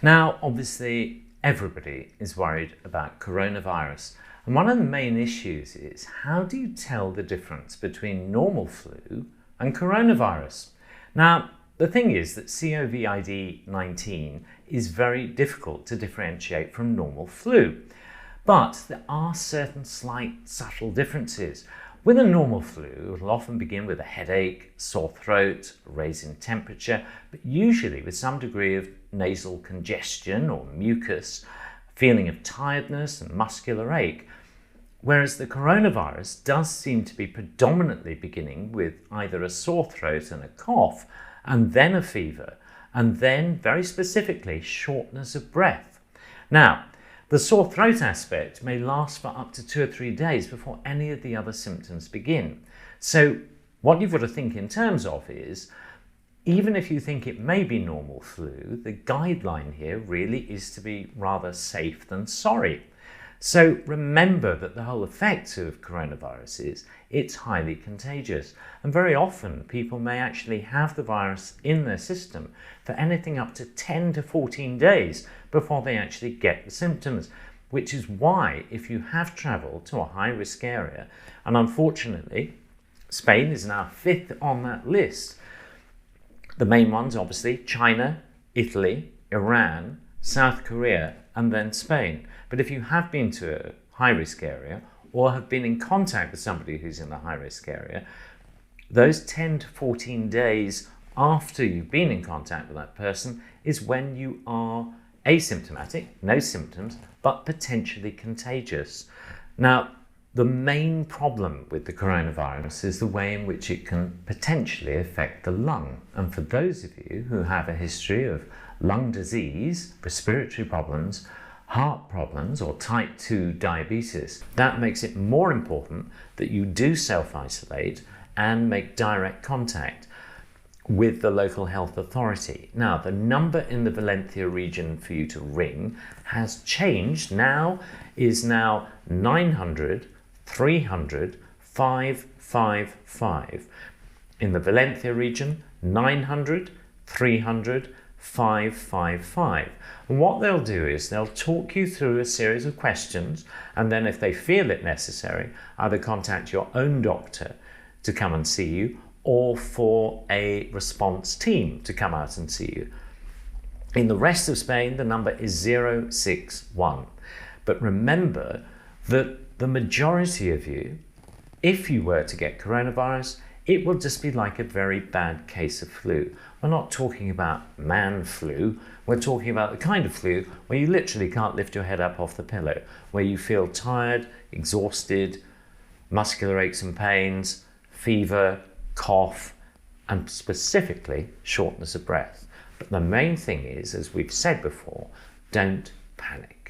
Now, obviously, everybody is worried about coronavirus. And one of the main issues is, how do you tell the difference between normal flu and coronavirus? Now, the thing is that COVID-19 is very difficult to differentiate from normal flu. But there are certain slight subtle differences. With a normal flu, it will often begin with a headache, sore throat, raise in temperature, but usually with some degree of nasal congestion or mucus, feeling of tiredness and muscular ache. Whereas the coronavirus does seem to be predominantly beginning with either a sore throat and a cough, and then a fever, and then, very specifically, shortness of breath. Now, the sore throat aspect may last for up to 2 or 3 days before any of the other symptoms begin. So what you've got to think in terms of is, even if you think it may be normal flu, the guideline here really is to be rather safe than sorry. So remember that the whole effect of coronavirus is it's highly contagious, and very often people may actually have the virus in their system for anything up to 10 to 14 days before they actually get the symptoms, which is why if you have travelled to a high-risk area, and unfortunately Spain is now 5th on that list. The main ones obviously China, Italy, Iran, South Korea, and then Spain. But if you have been to a high-risk area or have been in contact with somebody who's in the high-risk area, those 10 to 14 days after you've been in contact with that person is when you are asymptomatic, no symptoms, but potentially contagious. Now, the main problem with the coronavirus is the way in which it can potentially affect the lung. And for those of you who have a history of lung disease, respiratory problems, heart problems, or type 2 diabetes, that makes it more important that you do self-isolate and make direct contact with the local health authority. Now, the number in the Valencia region for you to ring has changed. Is now 900 300 555. In the Valencia region, 900 300 555. And what they'll do is they'll talk you through a series of questions, and then if they feel it necessary, either contact your own doctor to come and see you, or for a response team to come out and see you. In the rest of Spain, the number is 061. But remember that the majority of you, if you were to get coronavirus, it will just be like a very bad case of flu. We're not talking about man flu. We're talking about the kind of flu where you literally can't lift your head up off the pillow, where you feel tired, exhausted, muscular aches and pains, fever, cough, and specifically shortness of breath. But the main thing is, as we've said before, don't panic.